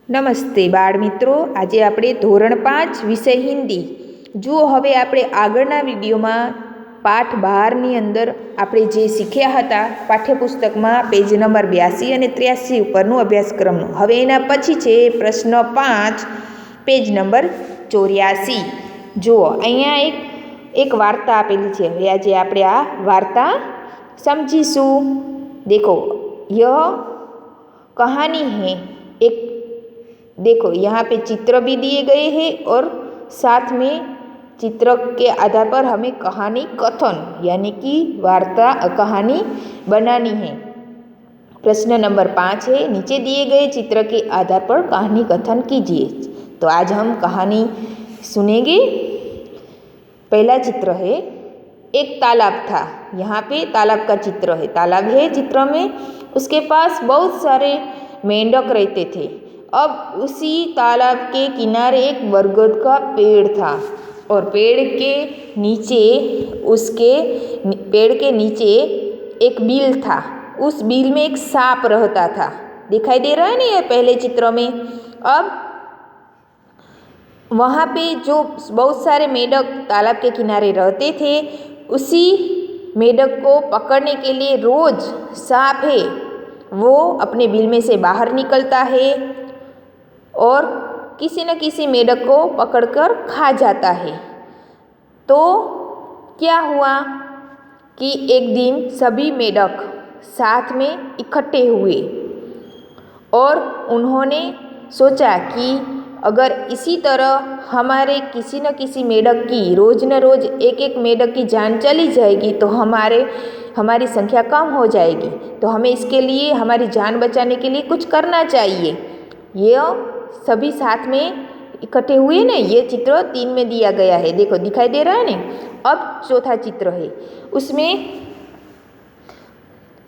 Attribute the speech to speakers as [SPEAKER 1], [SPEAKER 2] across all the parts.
[SPEAKER 1] નમસ્તે બાળ મિત્રો, આજે આપણે ધોરણ 5 વિષય હિન્દી. જુઓ, હવે આપણે આગળના વિડીયોમાં પાઠ 12ની અંદર આપણે જે શીખ્યા હતા પાઠ્યપુસ્તકમાં પેજ નંબર 82 અને 83 ઉપરનું અભ્યાસક્રમનું. હવે એના પછી છે પ્રશ્ન 5 પેજ નંબર 84. જુઓ, અહીંયા એક વાર્તા આપેલી છે. હવે આજે આપણે આ વાર્તા समझीશું. देखो यह कहानी है एक, देखो यहाँ पे चित्र भी दिए गए हैं और साथ में चित्र के आधार पर हमें कहानी कथन यानी कि वार्ता कहानी बनानी है. प्रश्न नंबर 5 है, नीचे दिए गए चित्र के आधार पर कहानी कथन कीजिए. तो आज हम कहानी सुनेंगे. पहला चित्र है, एक तालाब था. यहाँ पे तालाब का चित्र है. तालाब है चित्र में, उसके पास बहुत सारे मेंढक रहते थे. अब उसी तालाब के किनारे एक बरगद का पेड़ था और पेड़ के नीचे एक बिल था. उस बिल में एक सांप रहता था. दिखाई दे रहा है ना ये पहले चित्र में. अब वहाँ पे जो बहुत सारे मेंढक तालाब के किनारे रहते थे, उसी मेंढक को पकड़ने के लिए रोज सांप है वो अपने बिल में से बाहर निकलता है और किसी न किसी मेंढक को पकड़कर खा जाता है. तो क्या हुआ कि एक दिन सभी मेंढक साथ में इकट्ठे हुए और उन्होंने सोचा कि अगर इसी तरह हमारे किसी न किसी मेंढक की रोज़ न रोज़ एक मेंढक की जान चली जाएगी तो हमारी संख्या कम हो जाएगी. तो हमें इसके लिए हमारी जान बचाने के लिए कुछ करना चाहिए. ये सभी साथ में इकट्ठे हुए ना. ये चित्र 3 में दिया गया है. देखो दिखाई दे रहा है ना. अब चौथा चित्र है, उसमें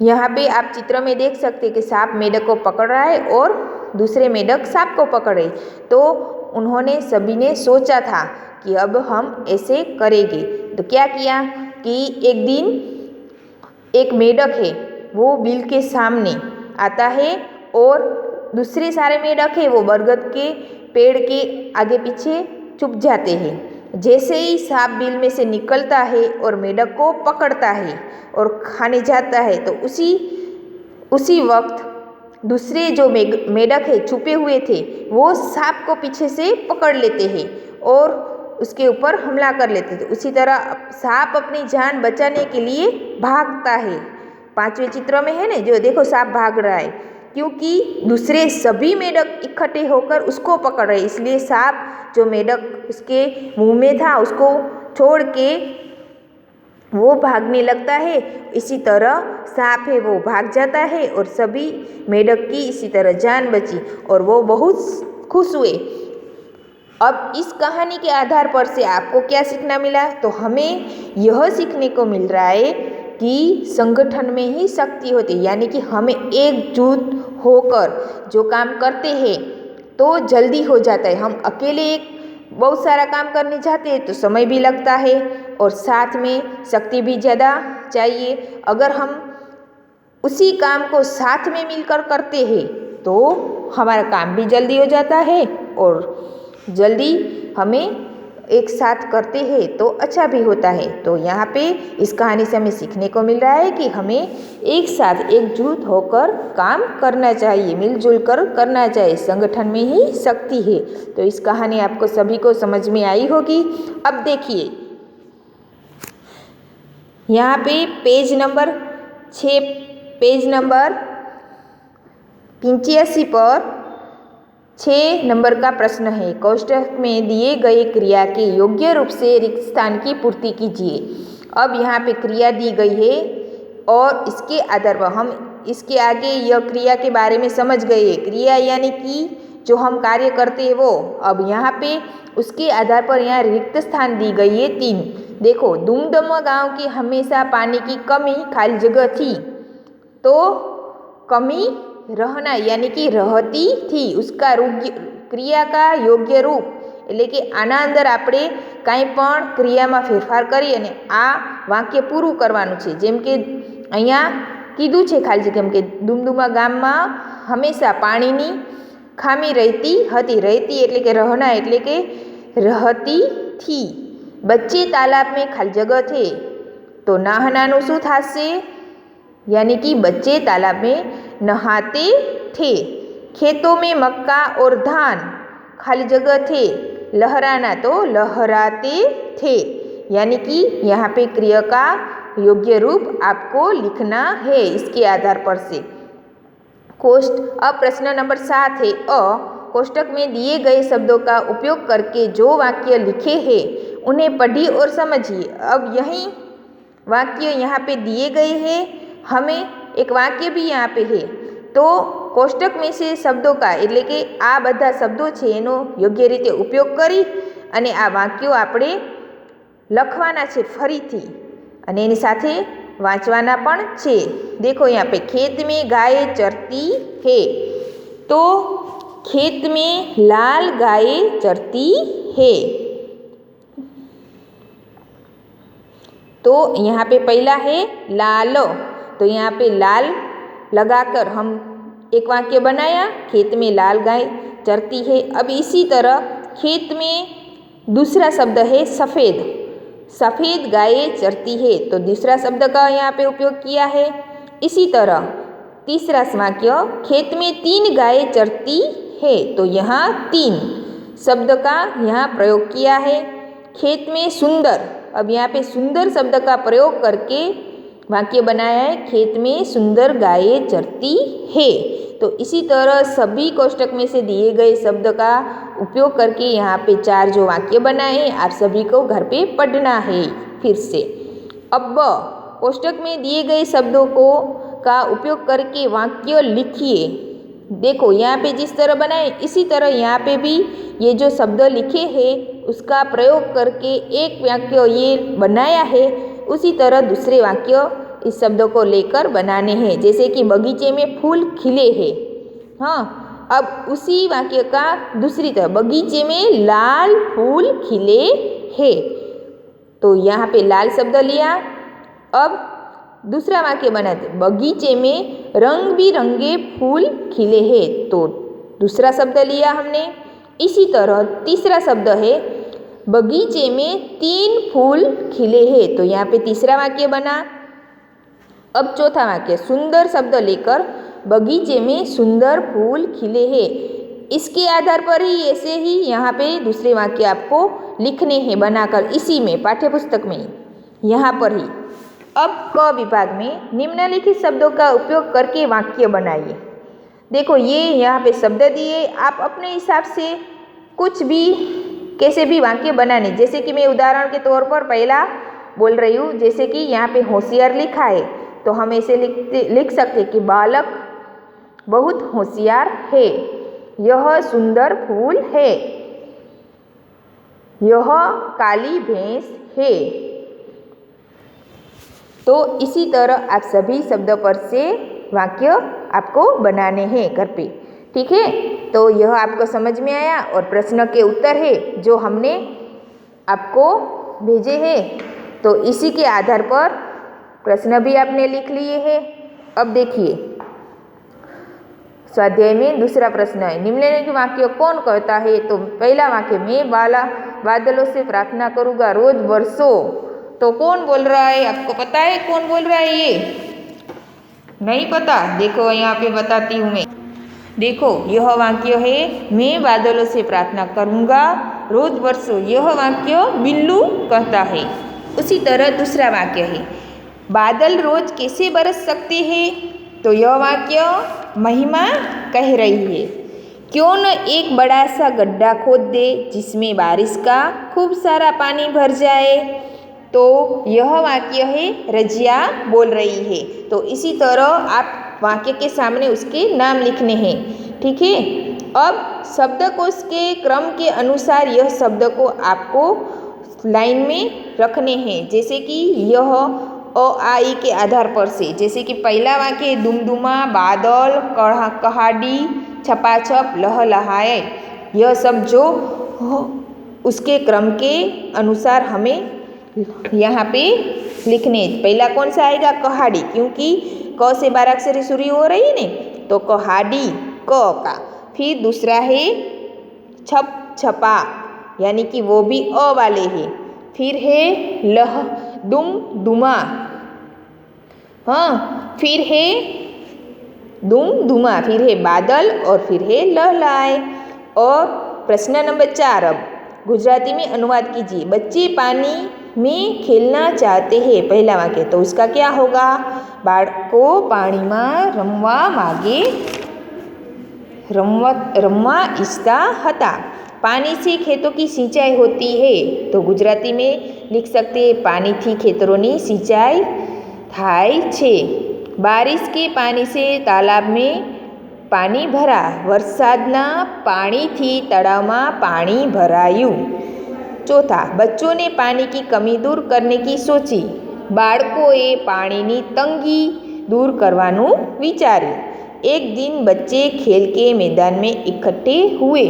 [SPEAKER 1] यहाँ पे आप चित्र में देख सकते हैं कि सांप मेंढक को पकड़ रहा है और दूसरे मेंढक सांप को पकड़े. तो उन्होंने सभी ने सोचा था कि अब हम ऐसे करेंगे. तो क्या किया कि एक दिन एक मेंढक है वो बिल के सामने आता है और दूसरे सारे मेंढक है वो बरगद के पेड़ के आगे पीछे छुप जाते हैं. जैसे ही सांप बिल में से निकलता है और मेंढक को पकड़ता है और खाने जाता है, तो उसी वक्त दूसरे जो मेंढक है छुपे हुए थे वो सांप को पीछे से पकड़ लेते हैं और उसके ऊपर हमला कर लेते थे. उसी तरह सांप अपनी जान बचाने के लिए भागता है. 5वें चित्र में है ना, जो देखो सांप भाग रहा है क्योंकि दूसरे सभी मेंढक इकट्ठे होकर उसको पकड़ रहे. इसलिए सांप जो मेंढक उसके मुंह में था उसको छोड़ के वो भागने लगता है. इसी तरह सांप है वो भाग जाता है और सभी मेंढक की इसी तरह जान बची और वो बहुत खुश हुए. अब इस कहानी के आधार पर से आपको क्या सीखना मिला? तो हमें यह सीखने को मिल रहा है कि संगठन में ही शक्ति होती है. यानी कि हमें एकजुट होकर जो काम करते हैं तो जल्दी हो जाता है. हम अकेले बहुत सारा काम करने जाते हैं तो समय भी लगता है और साथ में शक्ति भी ज़्यादा चाहिए. अगर हम उसी काम को साथ में मिलकर करते हैं तो हमारा काम भी जल्दी हो जाता है और जल्दी हमें एक साथ करते हैं तो अच्छा भी होता है. तो यहाँ पे इस कहानी से हमें सीखने को मिल रहा है कि हमें एक साथ एकजुट होकर काम करना चाहिए, मिलजुल कर करना चाहिए. संगठन में ही शक्ति है. तो इस कहानी आपको सभी को समझ में आई होगी. अब देखिए यहाँ पे पेज नंबर 85 पर 6 नंबर का प्रश्न है. कोष्ठक में दिए गए क्रिया के योग्य रूप से रिक्त स्थान की पूर्ति कीजिए. अब यहाँ पे क्रिया दी गई है और इसके आधार पर हम इसके आगे यह क्रिया के बारे में समझ गए. क्रिया यानी कि जो हम कार्य करते हैं वो. अब यहाँ पे उसके आधार पर यहाँ रिक्त स्थान दी गई है 3. देखो, दुमदमा गांव की हमेशा पानी की कमी खाली जगह थी. तो कमी रहना यानी कि रहती थी. उसका क्रिया का योग्य रूप એટલે કે આના અંદર આપણે કાંઈ પણ ક્રિયામાં ફેરફાર કરી અને આ વાક્ય પૂરું કરવાનું છે. જેમ કે અહીંયા કીધું છે ખાલી જગ્યામાં કે ડુમડુમા ગામમાં હંમેશા પાણીની ખામી રહેતી હતી, રહેતી એટલે કે રહના એટલે કે रहती थी। बच्चे तालाब में खाली जगह थे तो नहानानु शू थाशे, यानी कि बच्चे तालाब में नहाते थे। खेतों में मक्का और धान खाली जगह थे, लहराना तो लहराते थे, यानी कि यहाँ पे क्रिया का योग्य रूप आपको लिखना है इसके आधार पर से। अब प्रश्न नंबर 7 है अ, कोष्टक में दिए गए शब्दों का उपयोग करके जो वाक्य लिखे हैं उन्हें पढ़िए और समझिए। अब यही वाक्य यहाँ पे दिए गए हैं, हमें एक वाक्य भी यहाँ पे है तो कोष्टक में से शब्दों का એટલે કે આ બધા શબ્દો છે એનો યોગ્ય રીતે ઉપયોગ કરી અને આ વાક્યો આપણે લખવાના છે ફરીથી અને એની સાથે વાંચવાના પણ છે। देखो यहाँ पे खेत में गाय चरती है, तो खेत में लाल गाय चरती है। तो यहाँ पे पहला है लाल, तो यहाँ पे लाल लगाकर हम एक वाक्य बनाया, खेत में लाल गाय चरती है। अब इसी तरह खेत में दूसरा शब्द है सफ़ेद, सफ़ेद गाय चरती है, तो दूसरा शब्द का यहाँ पे उपयोग किया है। इसी तरह तीसरा वाक्य खेत में 3 गाय चरती है, तो यहाँ 3 शब्द का यहाँ प्रयोग किया है। खेत में सुंदर, अब यहाँ पे सुंदर शब्द का प्रयोग करके वाक्य बनाया है, खेत में सुंदर गाय चरती है। तो इसी तरह सभी कोष्टक में से दिए गए शब्द का उपयोग करके यहाँ पे 4 जो वाक्य बनाए हैं आप सभी को घर पे पढ़ना है फिर से। अब कोष्टक में दिए गए शब्दों को का उपयोग करके वाक्य लिखिए। देखो यहाँ पे जिस तरह बनाए इसी तरह यहाँ पे भी ये जो शब्द लिखे हैं उसका प्रयोग करके एक वाक्य ये बनाया है, उसी तरह दूसरे वाक्य इस शब्दों को लेकर बनाने हैं। जैसे कि बगीचे में फूल खिले हैं, हाँ, अब उसी वाक्य का दूसरी तरह बगीचे में लाल फूल खिले हैं, तो यहाँ पे लाल शब्द लिया। अब दूसरा वाक्य बनाते बगीचे में रंग बिरंगे फूल खिले हैं, तो दूसरा शब्द लिया हमने। इसी तरह तीसरा शब्द है बगीचे में 3 फूल खिले हैं, तो यहाँ पे तीसरा वाक्य बना। अब चौथा वाक्य सुंदर शब्द लेकर बगीचे में सुंदर फूल खिले हैं, इसके आधार पर ही ऐसे ही यहाँ पे दूसरे वाक्य आपको लिखने हैं बनाकर इसी में पाठ्यपुस्तक में यहाँ पर ही। अब क विभाग में निम्नलिखित शब्दों का उपयोग करके वाक्य बनाइए। देखो ये यहाँ पे शब्द दिए, आप अपने हिसाब से कुछ भी कैसे भी वाक्य बनाने, जैसे कि मैं उदाहरण के तौर पर पहला बोल रही हूँ, जैसे कि यहाँ पे होशियार लिखा है तो हम ऐसे लिख सकते कि बालक बहुत होशियार है, यह सुंदर फूल है, यह काली भैंस है। तो इसी तरह आप सभी शब्द पर से वाक्य आपको बनाने हैं घर पे, ठीक है। तो यह आपको समझ में आया और प्रश्न के उत्तर है जो हमने आपको भेजे हैं, तो इसी के आधार पर प्रश्न भी आपने लिख लिए हैं। अब देखिए स्वाध्याय में दूसरा प्रश्न है, निम्नलिखित वाक्य कौन कहता है? तो पहला वाक्य मैं बादलों से प्रार्थना करूँगा रोज बरसो, तो कौन बोल रहा है? आपको पता है कौन बोल रहा है? ये नहीं पता? देखो यहाँ पे बताती हूँ मैं। देखो यह वाक्य है मैं बादलों से प्रार्थना करूँगा रोज बरसो, यह वाक्य बिल्लू कहता है। उसी तरह दूसरा वाक्य है बादल रोज कैसे बरस सकते हैं, तो यह वाक्य महिमा कह रही है क्यों न एक बड़ा सा गड्ढा खोद दे जिसमें बारिश का खूब सारा पानी भर जाए, तो यह वाक्य है रजिया बोल रही है। तो इसी तरह आप वाक्य के सामने उसके नाम लिखने हैं, ठीक है। अब शब्दकोश के क्रम के अनुसार यह शब्द को आपको लाइन में रखने हैं, जैसे कि यह अ आ इ के आधार पर से, जैसे कि पहला वाक्य दुमदुमा, बादल, कहाड़ी, छपाछप, लहलहाए, यह सब जो उसके क्रम के अनुसार हमें यहाँ पे लिखने। पहला कौन सा आएगा? कहाड़ी, क्योंकि क से 12 अक्षरी शुरू हो रही है ना, तो कहाड़ी क का। फिर दूसरा है छप छपा, यानी कि वो भी अ वाले हैं। फिर है लह दुम दुमा, हाँ, फिर है दुम दुमा, फिर है बादल और फिर है लहलाए। और प्रश्न नंबर 4 अब गुजराती में अनुवाद कीजिए। बच्चे पानी में खेलना चाहते हैं, पहला वाक्य, तो उसका क्या होगा? बाळको पाણીમાં રમવા मागे रमवा इच्छता हता। पानी से खेतों की सिंचाई होती है, तो गुजराती में लिख सकते हैं पानी थी खेतरों सिंचाई थाय छे। बारिश के पानी से तालाब में पानी भरा, वरसादना पानी थी तड़ाव में पानी भरायु। चौथा, बच्चों ने पानी की कमी दूर करने की सोची, बाळकोए पानी तंगी दूर करवानु विचार्यु। एक दिन बच्चे खेल के मैदान में इकट्ठे हुए।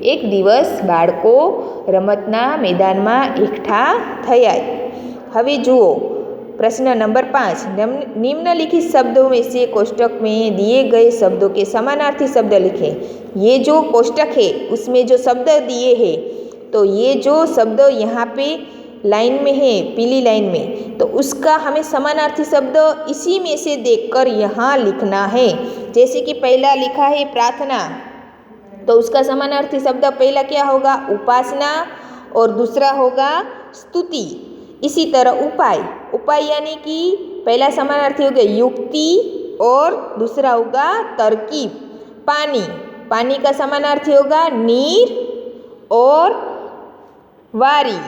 [SPEAKER 1] एक दिवस बाळको रमतना मैदान में एकठा थया। हवे जुओ प्रश्न नंबर 5, निम्नलिखित शब्दों में से कोष्टक में दिए गए शब्दों के समानार्थी शब्द लिखें। ये जो कोष्टक है उसमें जो शब्द दिए हैं, तो ये जो शब्द यहाँ पे लाइन में है, पीली लाइन में, तो उसका हमें समानार्थी शब्द इसी में से देखकर यहाँ लिखना है। जैसे कि पहला लिखा है प्रार्थना, तो उसका समानार्थी शब्द पहला क्या होगा? उपासना, और दूसरा होगा स्तुति। इसी तरह उपाय, उपाय यानी कि पहला समानार्थी हो गया युक्ति और दूसरा होगा तरकीब। पानी, पानी का समानार्थी होगा नीर और वारी,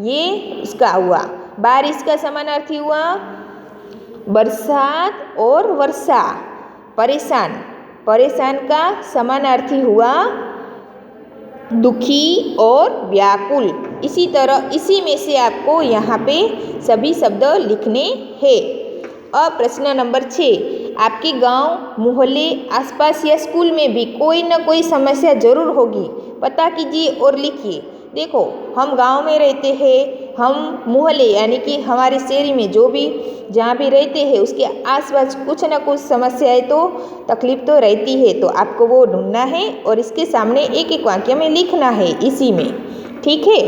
[SPEAKER 1] ये इसका हुआ। बारिश का समानार्थी हुआ बरसात और वर्षा। परेशान, परेशान का समानार्थी हुआ दुखी और व्याकुल। इसी तरह इसी में से आपको यहाँ पे सभी शब्द लिखने हैं। अब प्रश्न नंबर 6, आपके गांव, मोहल्ले, आसपास या स्कूल में भी कोई न कोई समस्या जरूर होगी, पता कीजिए और लिखिए। देखो, हम गांव में रहते हैं, हम मोहल्ले यानी कि हमारे शहर में जो भी जहाँ भी रहते हैं उसके आसपास कुछ न कुछ समस्याएं तो तकलीफ तो रहती है, तो आपको वो ढूंढना है और इसके सामने एक एक वाक्य में लिखना है इसी में, ठीक है।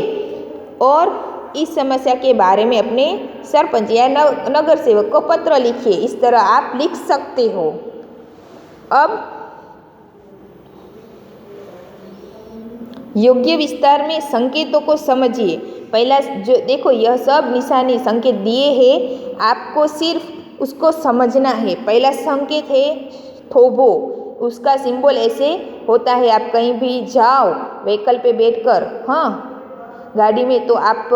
[SPEAKER 1] और इस समस्या के बारे में अपने सरपंच या नगर सेवक को पत्र लिखिए, इस तरह आप लिख सकते हो। अब योग्य विस्तार में संकेतों को समझिए। पहला जो देखो, यह सब निशानी संकेत दिए हैं, आपको सिर्फ उसको समझना है। पहला संकेत है थोबो, उसका सिंबल ऐसे होता है। आप कहीं भी जाओ व्हीकल पे बैठकर, हाँ, गाड़ी में, तो आप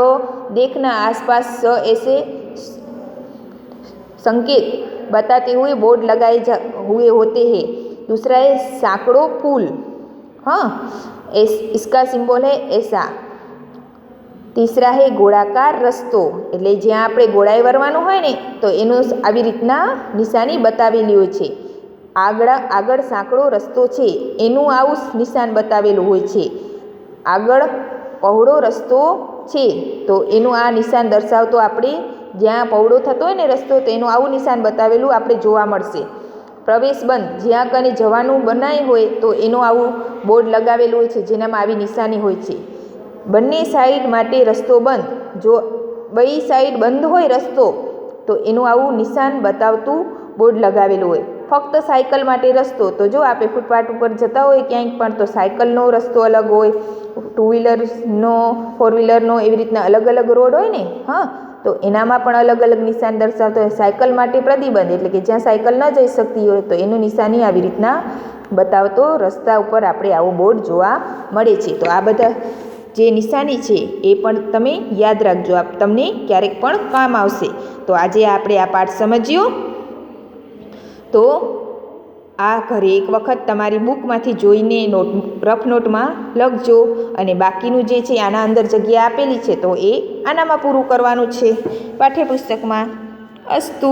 [SPEAKER 1] देखना आसपास ऐसे संकेत बताते हुए बोर्ड लगाए हुए होते हैं। दूसरा है साकड़ो पुल, हाँ, इसका सिंबल है ऐसा। तीसरा है गोળાકાર રસ્તો, એટલે જ્યાં આપણે ગોળાઈ વરવાનું હોય ને તો એનું આવી રીતના નિશાની બતાવેલી હોય છે। આગળ સાંકડો રસ્તો છે એનું આવું નિશાન બતાવેલું હોય છે। આગળ પહોળો રસ્તો છે તો એનું આ નિશાન દર્શાવતો આપણે જ્યાં પહોળો થતો હોય ને રસ્તો તો એનું આવું નિશાન બતાવેલું આપણે જોવા મળશે। પ્રવેશ બંધ, જ્યાં કને જવાનું બનાય હોય તો એનું આવું બોર્ડ લગાવેલું હોય છે જેનામાં આવી નિશાની હોય છે। બંને સાઈડ માટે રસ્તો બંધ, જો બે સાઈડ બંધ હોય રસ્તો તો એનું આવું નિશાન બતાવતું બોર્ડ લગાવેલું હોય। ફક્ત સાયકલ માટે રસ્તો, તો જો આપણે ફૂટપાથ ઉપર જતા હોય ક્યાંક પણ તો સાયકલનો રસ્તો અલગ હોય, ટુ વ્હીલરનો, ફોર વ્હીલરનો, એવી રીતના અલગ અલગ રોડ હોય ને, હા, તો એનામાં પણ અલગ અલગ નિશાન દર્શાવતો હોય। સાયકલ માટે પ્રતિબંધ, એટલે કે જ્યાં સાયકલ ન જઈ શકતી હોય તો એનું નિશાની આવી રીતના બતાવતો રસ્તા ઉપર આપણે આવું બોર્ડ જોવા મળે છે। તો આ બધા જે નિશાની છે એ પણ તમે યાદ રાખજો, આપ તમને ક્યારેક પણ કામ આવશે। તો આજે આપણે આ પાઠ સમજ્યો, તો આ ઘરે એક વખત તમારી બુકમાંથી જોઈને રફ નોટમાં લખજો, અને બાકીનું જે છે આના અંદર જગ્યા આપેલી છે તો એ આનામાં પૂરું કરવાનું છે પાઠ્યપુસ્તકમાં। અસ્તુ।